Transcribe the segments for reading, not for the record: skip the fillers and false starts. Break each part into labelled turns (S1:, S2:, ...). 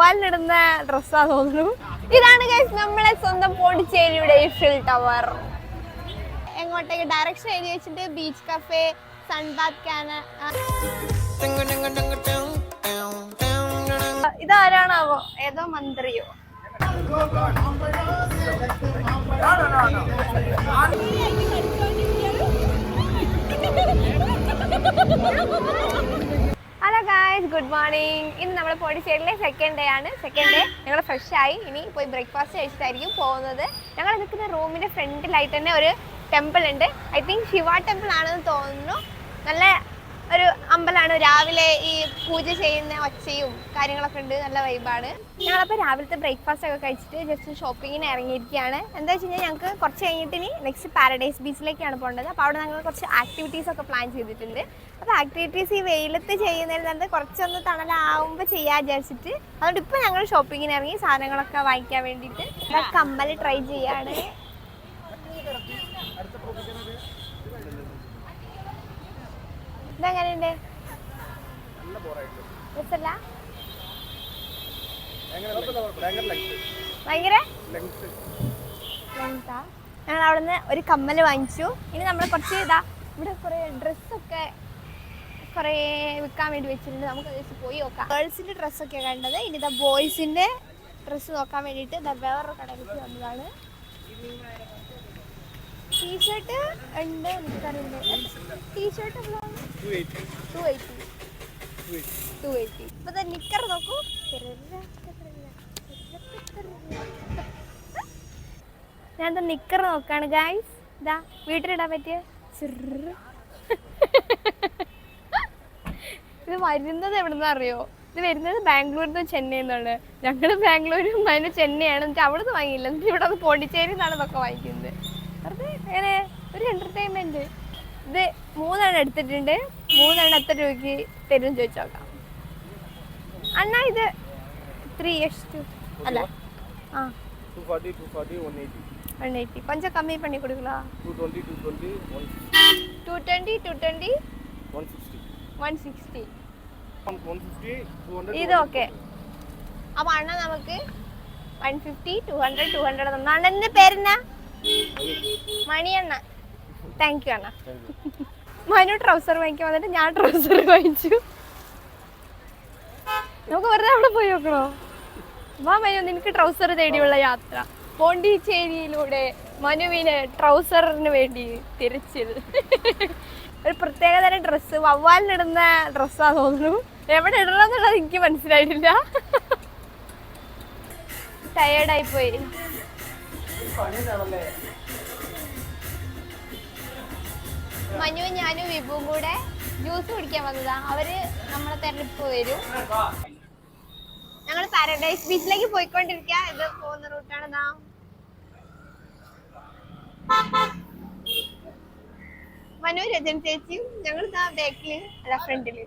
S1: വവ്വാലിനിടുന്ന ഡ്രസ്സാ തോന്നുന്നു. ഇതാണ് ഗൈസ് നമ്മളെ സ്വന്തം പോണ്ടിച്ചേരിയുടെ ഈഫിൽ ടവർ. എങ്ങോട്ടേക്ക് ഡയറക്ഷൻ എഴുതി വെച്ചിട്ട് ബീച്ച് കഫേ, സൺബാത്ത് ക്യാൻ. ഇതാരാണാവോ? ഏതോ മന്ത്രിയോ? Hello guys, good morning. ഇന്ന് നമ്മൾ പോണ്ടിച്ചേരിയിലെ സെക്കൻഡ് ഡേ ആണ്. സെക്കൻഡ് ഡേ ഞങ്ങൾ ഫ്രഷ് ആയി ഇനി പോയി ബ്രേക്ക്ഫാസ്റ്റ് കഴിച്ചിട്ടായിരിക്കും പോകുന്നത്. ഞങ്ങൾ നിൽക്കുന്ന റൂമിൻ്റെ ഫ്രണ്ടിലായിട്ട് തന്നെ ഒരു ടെമ്പിൾ ഉണ്ട്. ഐ തിങ്ക് ശിവ ടെമ്പിൾ ആണെന്ന് തോന്നുന്നു. നല്ല ഒരു അമ്പലമാണ്. രാവിലെ ഈ പൂജ ചെയ്യുന്ന ഒച്ചയും കാര്യങ്ങളൊക്കെ ഉണ്ട്. നല്ല വൈബാണ്. ഞങ്ങളപ്പോൾ രാവിലത്തെ ബ്രേക്ക്ഫാസ്റ്റ് ഒക്കെ കഴിച്ചിട്ട് ജസ്റ്റ് ഷോപ്പിങ്ങിന് ഇറങ്ങിയിരിക്കുകയാണ്. എന്താ വെച്ച് കഴിഞ്ഞാൽ ഞങ്ങൾക്ക് കുറച്ച് കഴിഞ്ഞിട്ട് ഇനി നെക്സ്റ്റ് പാരഡൈസ് ബീച്ചിലേക്കാണ് പോകേണ്ടത്. അപ്പോൾ അവിടെ ഞങ്ങൾ കുറച്ച് ആക്ടിവിറ്റീസ് ഒക്കെ പ്ലാൻ ചെയ്തിട്ടുണ്ട്. അപ്പോൾ ആക്ടിവിറ്റീസ് ഈ വെയിലത്ത് ചെയ്യുന്നതിൽ കുറച്ചൊന്ന് തണലാവുമ്പോൾ ചെയ്യാൻ വിചാരിച്ചിട്ട് അതുകൊണ്ട് ഇപ്പോൾ ഞങ്ങൾ ഷോപ്പിങ്ങിന് ഇറങ്ങി സാധനങ്ങളൊക്കെ വാങ്ങിക്കാൻ വേണ്ടിയിട്ട്. കമ്മൽ ട്രൈ ചെയ്യാണ്. ഇതെങ്ങനെയുണ്ട്? ഭയങ്കര ഞങ്ങൾ അവിടുന്ന് ഒരു കമ്മൽ വാങ്ങിച്ചു. ഇനി നമ്മൾ കുറച്ച് ഇവിടെ കുറേ ഡ്രസ്സൊക്കെ കുറേ വിൽക്കാൻ വേണ്ടി വെച്ചിട്ടുണ്ട്. നമുക്ക് ജസ്റ്റ് പോയി നോക്കാം. ഗേൾസിൻ്റെ ഡ്രസ്സൊക്കെ കണ്ടത്. ഇനി ബോയ്സിൻ്റെ ഡ്രസ്സ് നോക്കാൻ വേണ്ടിയിട്ട് വേറൊരു കടയിലേക്ക് വന്നതാണ്. ടീഷർട്ട് ഉണ്ട്, നിക്കറുണ്ട്. ടീഷർട്ട് 280. ഇപ്പൊ നിക്കർ നോക്കൂ. ഞാൻ നിക്കർ നോക്കാണ് ഗൈസ്. ഇതാ വീട്ടിലിടാൻ പറ്റിയ ഇത് വരുന്നത് എവിടുന്ന് അറിയോ? ഇത് വരുന്നത് ബാംഗ്ലൂരിൽ നിന്ന് ചെന്നൈയിൽ നിന്നാണ്. ഞങ്ങൾ ബാംഗ്ലൂരും അതിന് ചെന്നൈയാണ്. എന്നിട്ട് അവിടെ നിന്ന് വാങ്ങിയില്ല. എന്നിട്ട് ഇവിടെ നിന്ന് പോണ്ടിച്ചേരി നിന്നാണ് ഇതൊക്കെ വാങ്ങിക്കുന്നത്. വെറുതെ അങ്ങനെ ഒരു എൻ്റർടൈൻമെൻറ്റ്. ഇത് 3 എണ്ണം എടുത്തിട്ടുണ്ട്. 3 എണ്ണം എത്ര രൂപയ്ക്ക് തരും ചോദിച്ചു നോക്കാം. അണ്ണാ ഇത് 3x2 അല്ല 180 கொஞ்சம் கம்மி பண்ணி கொடுக்கலாம். 220 160 ഇത് ഓക്കെ. അപ്പോൾ അണ്ണ നമുക്ക് 150 200 തന്നു. അണ്ണൻ്റെ പേരെന്നാ? മണിയണ്ണ. താങ്ക് യു അണ്ണ. മനു ട്രൗസർ വാങ്ങിക്കാൻ വന്നിട്ട് ഞാൻ ട്രൗസർ വാങ്ങിച്ചു. നമുക്ക് വെറുതെ അവിടെ പോയി നോക്കണോ? വാ മനു, നിനക്ക് ട്രൗസർ തേടിയുള്ള യാത്ര. പോണ്ടിച്ചേരിയിലൂടെ മനുവിന് ട്രൗസറിന് വേണ്ടി തിരച്ചിൽ. ഒരു പ്രത്യേകതരം ഡ്രസ്സ്, വവ്വാലിനിടുന്ന ഡ്രസ്സാ തോന്നുന്നു. എവിടെ ഇടണം എന്നുള്ളത് എനിക്ക് മനസ്സിലായിട്ടില്ല. ടയേർഡായിപ്പോയി. മനുവും ഞാനും വിഭുവും കൂടെ ജ്യൂസ് കുടിക്കാൻ വന്നതാ. അവര് നമ്മളെ തെരഞ്ഞെടുപ്പ് വരും. ഞങ്ങൾ പാരഡൈസ് ബീച്ചിലേക്ക് പോയിക്കൊണ്ടിരിക്കുക. ഇത് പോകുന്ന റൂട്ടാണ്. മനു, രജൻ ചേച്ചിയും ഞങ്ങൾ ബാക്കില് അല്ല ഫ്രണ്ടില്.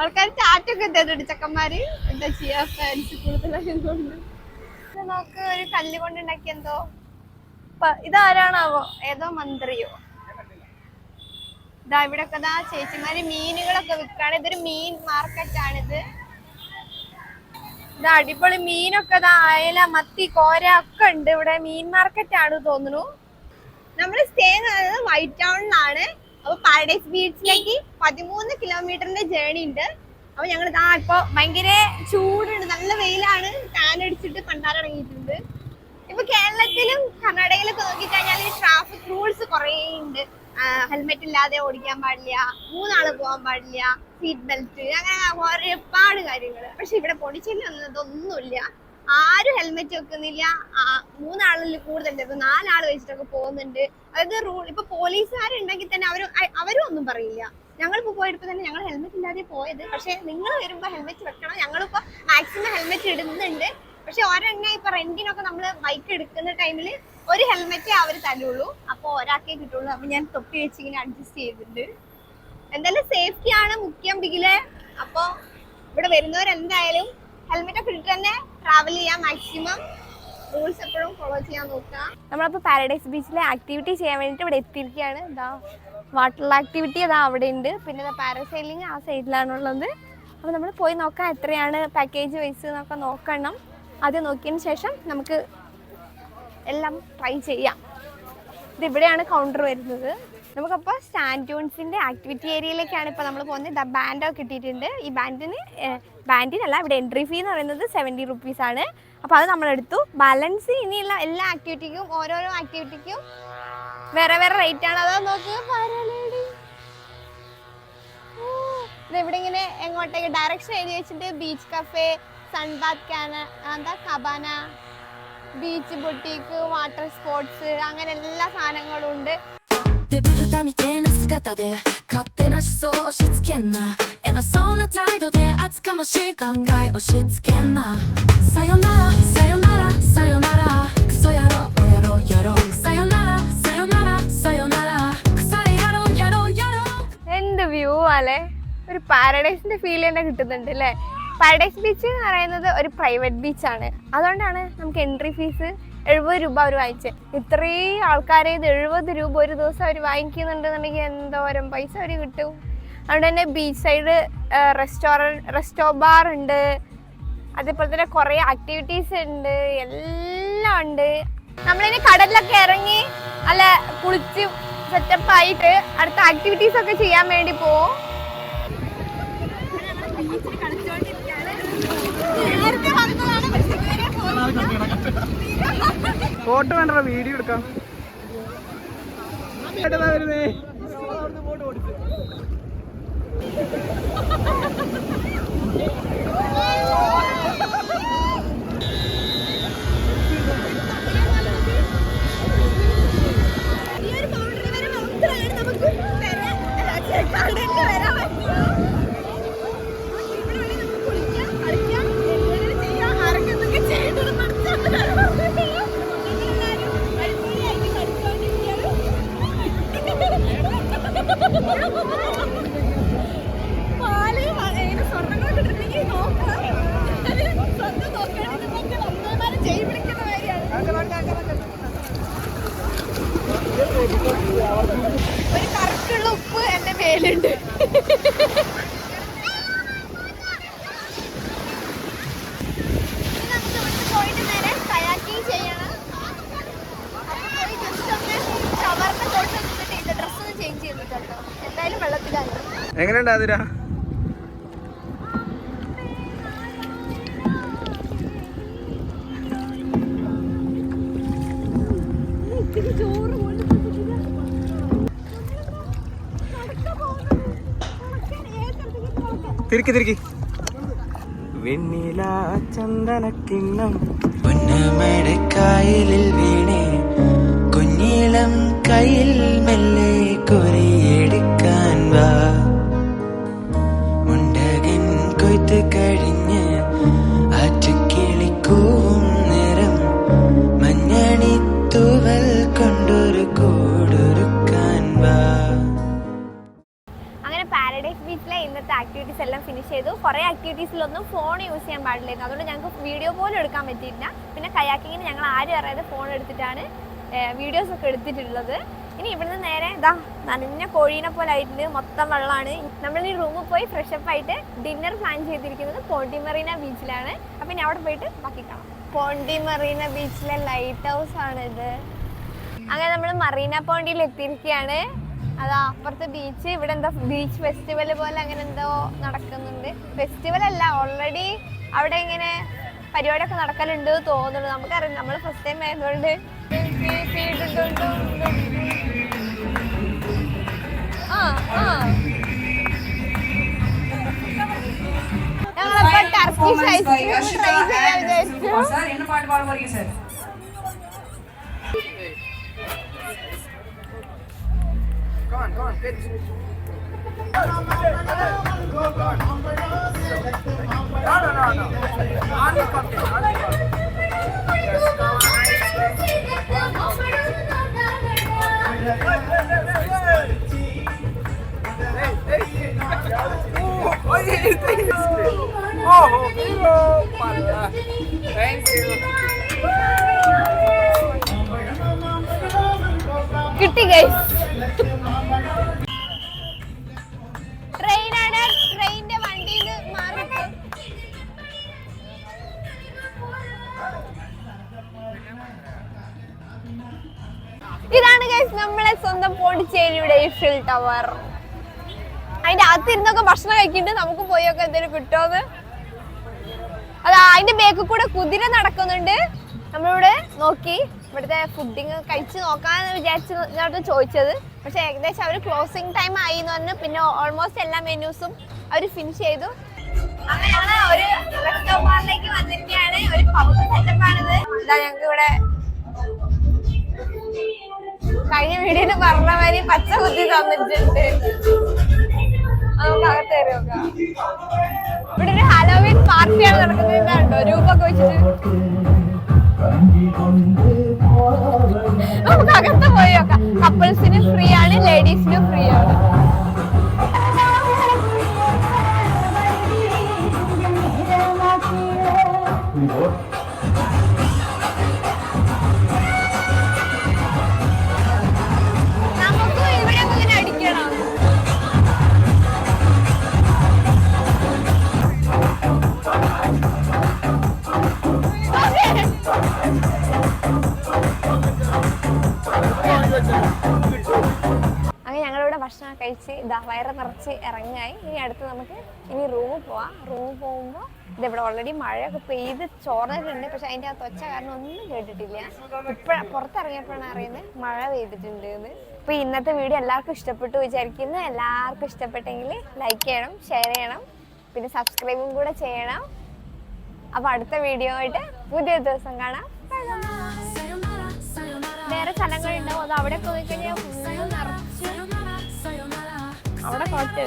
S1: ആൾക്കാർ ചാറ്റൊക്കെ തരുന്നുണ്ട്. ചെക്കന്മാര് എന്താ ചെയ്യാ, ഫാൻസ് കൂടുതലായതുകൊണ്ട്. നോക്ക്, ഒരു കല്ല് കൊണ്ടുണ്ടാക്കി എന്തോ. ഇതാരാണാവോ? ഏതോ മന്ത്രിയോ? ഇതാ ഇവിടെയൊക്കെ ചേച്ചിമാര് മീനുകളൊക്കെ വിൽക്കാണ്. ഇതൊരു മീൻ മാർക്കറ്റാണിത്. ഇതാ അടിപൊളി മീനൊക്കെ അയല, മത്തി, കോര ഒക്കെ ഉണ്ട്. ഇവിടെ മീൻ മാർക്കറ്റാണ് തോന്നുന്നു. നമ്മൾ സ്റ്റേ ചെയ്യുന്നത് വൈറ്റ് ടൗണിലാണ്. അപ്പൊ പാരഡൈസ് ബീച്ചിലേക്ക് 13 കിലോമീറ്ററിന്റെ ജേണി ഉണ്ട്. അപ്പൊ ഞങ്ങൾ ഇപ്പൊ ഭയങ്കര ചൂടുണ്ട്, നല്ല വെയിലാണ്. ടാൻ അടിച്ചിട്ട് പണ്ടാറടങ്ങിയിട്ടുണ്ട്. ഇപ്പൊ കേരളത്തിലും കർണാടകയിലൊക്കെ നോക്കിക്കഴിഞ്ഞാൽ ഈ ട്രാഫിക് റൂൾസ് കുറേ ഉണ്ട്. ഹെൽമെറ്റ് ഇല്ലാതെ ഓടിക്കാൻ പാടില്ല, 3 ആള് പോകാൻ പാടില്ല, സീറ്റ് ബെൽറ്റ്, അങ്ങനെ ഒരുപാട് കാര്യങ്ങൾ. പക്ഷെ ഇവിടെ പോണ്ടിച്ചേരിയിൽ വന്നതൊന്നുമില്ല. ആരും ഹെൽമെറ്റ് വെക്കുന്നില്ല. 3 ആളിൽ കൂടുതൽ 4 ആള് വെച്ചിട്ടൊക്കെ പോകുന്നുണ്ട്. അതായത് റൂൾ. ഇപ്പൊ പോലീസുകാരുണ്ടെങ്കിൽ തന്നെ അവരും ഒന്നും പറയില്ല. ഞങ്ങളിപ്പോ പോയപ്പോ തന്നെ ഞങ്ങൾ ഹെൽമെറ്റ് ഇല്ലാതെ പോയത്. പക്ഷെ നിങ്ങൾ വരുമ്പോ ഹെൽമെറ്റ് വെക്കണം. ഞങ്ങളിപ്പോ മാക്സിമം ഹെൽമെറ്റ് ഇടുന്നുണ്ട്. പക്ഷെ ഒരെണ്ണ ഇപ്പൊ റെന്റിനൊക്കെ നമ്മള് ബൈക്ക് എടുക്കുന്ന ടൈമില് ഒരു ഹെൽമെറ്റേ അവർ തരുള്ളൂ. അപ്പൊ ഒരാൾക്കേ കിട്ടുള്ളൂ. അപ്പൊ ഞാൻ തൊപ്പി വെച്ച് ഇങ്ങനെ അഡ്ജസ്റ്റ് ചെയ്തിട്ടുണ്ട്. എന്തായാലും സേഫ്റ്റി ആണ് മുഖ്യം ബിഗില്. അപ്പൊ ഇവിടെ വരുന്നവരെന്തായാലും ഹെൽമെറ്റ് ഒക്കെ ഇട്ടിട്ട് തന്നെ ട്രാവൽ ചെയ്യാൻ മാക്സിമം റൂൾസ് എപ്പോഴും ഫോളോ ചെയ്യാൻ നോക്കുക. നമ്മളപ്പോൾ പാരഡൈസ് ബീച്ചിലെ ആക്ടിവിറ്റി ചെയ്യാൻ വേണ്ടിയിട്ട് ഇവിടെ എത്തിയിരിക്കുകയാണ്. ഇതാ വാട്ടർ ആക്ടിവിറ്റി അതാ അവിടെ ഉണ്ട്. പിന്നെ പാരസൈലിംഗ് ആ സൈഡിലാണുള്ളത്. അപ്പോൾ നമ്മൾ പോയി നോക്കാം എത്രയാണ് പാക്കേജ് വൈസ് എന്നൊക്കെ നോക്കണം. ആദ്യം നോക്കിയതിന് ശേഷം നമുക്ക് എല്ലാം ട്രൈ ചെയ്യാം. ഇതിവിടെയാണ് കൗണ്ടർ വരുന്നത്. നമുക്കപ്പോൾ സാൻഡ്യൂൺസിൻ്റെ ആക്ടിവിറ്റി ഏരിയയിലേക്കാണ് ഇപ്പോൾ നമ്മൾ പോകുന്നത്. ബാൻഡൊക്കെ കിട്ടിയിട്ടുണ്ട്. ഈ ബാൻഡിനല്ല, ഇവിടെ എൻട്രി ഫീ എന്ന് പറയുന്നത് 70 റുപ്പീസാണ്. അപ്പോൾ അത് നമ്മളെടുത്തു. ബാലൻസ് ഇനിയുള്ള എല്ലാ ആക്ടിവിറ്റിക്കും ഓരോരോ ആക്ടിവിറ്റിക്കും വേറെ വേറെ റേറ്റാണ്. അതാ നോക്കുക പാരാലേഡി. ഇതെവിടെ ഇങ്ങനെ എങ്ങോട്ടേക്ക് ഡയറക്ഷൻ എഴുതി വെച്ചിട്ട് beach cafe, sunbath cabana, beach boutique, water sports, അങ്ങനെ എല്ലാ സാധനങ്ങളും ഉണ്ട്. Sayonara, sayonara, sayonara, kusayaro, yaro, yaro, sayonara, sayonara, sayonara, kusayaro, yaro, yaro. എന്ത് വ്യൂ അല്ലേ, ഒരു പാരഡൈസിന്റെ ഫീൽ തന്നെ കിട്ടുന്നുണ്ട് അല്ലേ. പാരഡൈസ് ബീച്ച് എന്ന് പറയുന്നത് ഒരു പ്രൈവറ്റ് ബീച്ചാണ്. അതുകൊണ്ടാണ് നമുക്ക് എൻട്രി ഫീസ് 70 രൂപ അവർ വാങ്ങിച്ചത്. ഇത്രയും ആൾക്കാരെ ഇത് 70 രൂപ ഒരു ദിവസം അവർ വാങ്ങിക്കുന്നുണ്ടെന്നുണ്ടെങ്കിൽ എന്തോരം പൈസ അവർ കിട്ടും. അതുകൊണ്ട് തന്നെ ബീച്ച് സൈഡ് റെസ്റ്റോ ബാർ ഉണ്ട്, അതേപോലെ തന്നെ കുറേ ആക്ടിവിറ്റീസ് ഉണ്ട്, എല്ലാം ഉണ്ട്. നമ്മളിനി കടലിലൊക്കെ ഇറങ്ങി അല്ല കുളിച്ച് സെറ്റപ്പായിട്ട് അടുത്ത ആക്ടിവിറ്റീസ് ഒക്കെ ചെയ്യാൻ വേണ്ടി പോവും.
S2: ഫോട്ടോ വേണ്ട, വീഡിയോ എടുക്കാം. വരുന്നേ
S1: ഒരു കറക്റ്റുള്ള ഉപ്പ് എന്റെ മേലുണ്ട്. പോയിട്ട് നേരെ കയാക്കിങ് ചെയ്യണം. ഷവറിന്റെ കോട്ട് നിന്നിട്ടില്ല, ഡ്രസ്സൊന്നും ചേഞ്ച് ചെയ്തിട്ടോ. എന്തായാലും വെള്ളത്തിലാണ്.
S2: എങ്ങനെയുണ്ട് അതിരാ? തിരിക്കി വെണ്ണില ചന്ദനക്കിണ്ണം
S3: പൊന്നമടക്കായലിൽ വീണേ കുഞ്ഞിളം കയ്യിൽ മെല്ലെ കൊറിയെടുക്കാൻ വാ. മുണ്ടകൻ കൊയ്ത്ത് കഴിഞ്ഞ് ആറ്റുകിളിക്കൂവും നിറം മഞ്ഞണി തൂവൽ കൊണ്ടൊരു കൂടൊരുക്കാൻ വാ.
S1: പാരഡൈസ് ബീച്ചിലെ ഇന്നത്തെ ആക്ടിവിറ്റീസ് എല്ലാം ഫിനിഷ് ചെയ്തു. കുറേ ആക്ടിവിറ്റീസിലൊന്നും ഫോൺ യൂസ് ചെയ്യാൻ പാടില്ലായിരുന്നു. അതുകൊണ്ട് ഞങ്ങൾക്ക് വീഡിയോ പോലും എടുക്കാൻ പറ്റിയില്ല. പിന്നെ കയാക്കിങ്ങിന് ഞങ്ങൾ ആരും അറിയാതെ ഫോൺ എടുത്തിട്ടാണ് വീഡിയോസൊക്കെ എടുത്തിട്ടുള്ളത്. ഇനി ഇവിടുന്ന് നേരെ ഇതാ നനഞ്ഞ കോഴീനെ പോലെ ആയിട്ടുണ്ട്, മൊത്തം വെള്ളമാണ്. നമ്മളിനി റൂമിൽ പോയി ഫ്രഷപ്പ് ആയിട്ട് ഡിന്നർ പ്ലാൻ ചെയ്തിരിക്കുന്നത് പോണ്ടി മറീന ബീച്ചിലാണ്. അപ്പം ഇനി അവിടെ പോയിട്ട് ബാക്കി കാണാം. പോണ്ടി മറീന ബീച്ചിലെ ലൈറ്റ് ഹൗസ് ആണിത്. അങ്ങനെ നമ്മൾ മറീന പോണ്ടിയിൽ എത്തിയിരിക്കുകയാണ്. അതാ അപ്പുറത്തെ ബീച്ച്. ഇവിടെ എന്താ ബീച്ച് ഫെസ്റ്റിവൽ പോലെ അങ്ങനെ എന്തോ നടക്കുന്നുണ്ട്. ഫെസ്റ്റിവൽ അല്ല, ഓൾറെഡി അവിടെ ഇങ്ങനെ പരിപാടിയൊക്കെ നടക്കലുണ്ട് തോന്നുന്നു. നമുക്കറിയാം, നമ്മൾ ഫസ്റ്റ് ടൈം ആയതുകൊണ്ട്. ഞങ്ങളിപ്പോ ടർക്കിഷ് ഐസ്ക്രീം ട്രൈ ചെയ്യാൻ വിചാരിച്ചു.
S2: Come on, pitch. No. On the pumpkin, on the pumpkin. Yes, come on, ice cream. Hey. Oh, pala. Thank you.
S1: കിട്ടി ഗൈസ്. ട്രെയിനാണ്. ട്രെയിനിന്റെ വണ്ടിയിൽ നിന്ന് മാറി. ഇതാണ് ഗൈസ് നമ്മളെ സ്വന്തം പോണ്ടിച്ചേരിയുടെ ഈഫിൽ ടവർ. അതിന്റെ അകത്തിരുന്നൊക്കെ ഭക്ഷണം കഴിക്കുന്നുണ്ട്. നമുക്ക് പോയൊക്കെ എന്തെങ്കിലും കിട്ടുമോന്ന്. അത് അതിന്റെ ബേക്കിൽ കൂടെ കുതിര നടക്കുന്നുണ്ട്. നമ്മളിവിടെ നോക്കി ഇവിടുത്തെ ഫുഡിങ് കഴിച്ച് നോക്കാന്ന് വിചാരിച്ചു ചോദിച്ചത്. പക്ഷെ ഏകദേശം അവർ ക്ലോസിംഗ് ടൈം ആയി എന്ന് പറഞ്ഞു. പിന്നെ ഓൾമോസ്റ്റ് എല്ലാ മെനൂസും അവർ ഫിനിഷ് ചെയ്തു. അങ്ങനെ ഒരു റെസ്റ്റോറന്റിലേക്ക് വന്നിരിക്കുകയാണ്. ഒരു പബ് സെറ്റപ്പാണിത്. ഇതാ ഞങ്ങൾക്ക് ഇവിടെ കഴിഞ്ഞ വീഡിയോയിൽ പറഞ്ഞ മാതിരി പച്ച കുത്തി തന്നിട്ടുണ്ട്. നമുക്ക് അകത്ത് കയറി നോക്കാം. ഇവിടെ ഒരു ഹാലോവീൻ പാർട്ടിയാണ് നടക്കുന്നത്. രൂപൊക്കെ വെച്ചിട്ട് നമുക്ക് അകത്ത് പോയി നോക്കാം. കപ്പിൾസിന് ഫ്രീ ആണ്, ലേഡീസിനും ഫ്രീ ആണ്. നമുക്ക് ഇവിടെ ഇങ്ങനെ അടിക്കണം. അങ്ങനെ ഞങ്ങളിവിടെ ഭക്ഷണം കഴിച്ച് ഇതാ വയറ് നിറച്ച് ഇറങ്ങായി. ഇനി അടുത്ത് നമുക്ക് ഇനി റൂമിൽ പോവാം. റൂമിൽ പോകുമ്പോൾ ഇതിവിടെ ഓൾറെഡി മഴയൊക്കെ പെയ്ത് ചോർന്നിട്ടുണ്ട്. പക്ഷെ അതിൻ്റെ ആ തൊച്ച കാരണം ഒന്നും കേട്ടിട്ടില്ല. പുറത്തിറങ്ങിയപ്പോഴാണ് അറിയുന്നത് മഴ പെയ്തിട്ടുണ്ട് എന്ന്. അപ്പോൾ ഇന്നത്തെ വീഡിയോ എല്ലാവർക്കും ഇഷ്ടപ്പെട്ടു വിചാരിക്കുന്നു. എല്ലാവർക്കും ഇഷ്ടപ്പെട്ടെങ്കിൽ ലൈക്ക് ചെയ്യണം, ഷെയർ ചെയ്യണം, പിന്നെ സബ്സ്ക്രൈബും കൂടെ ചെയ്യണം. അപ്പോൾ അടുത്ത വീഡിയോ ആയിട്ട് പുതിയ ദിവസം കാണാം. വേറെ സ്ഥലങ്ങളുണ്ടാവും. അത് അവിടെ പോയി കഴിഞ്ഞാൽ ഫുള്ള് നിറച്ച് അവിടെ കുറച്ച്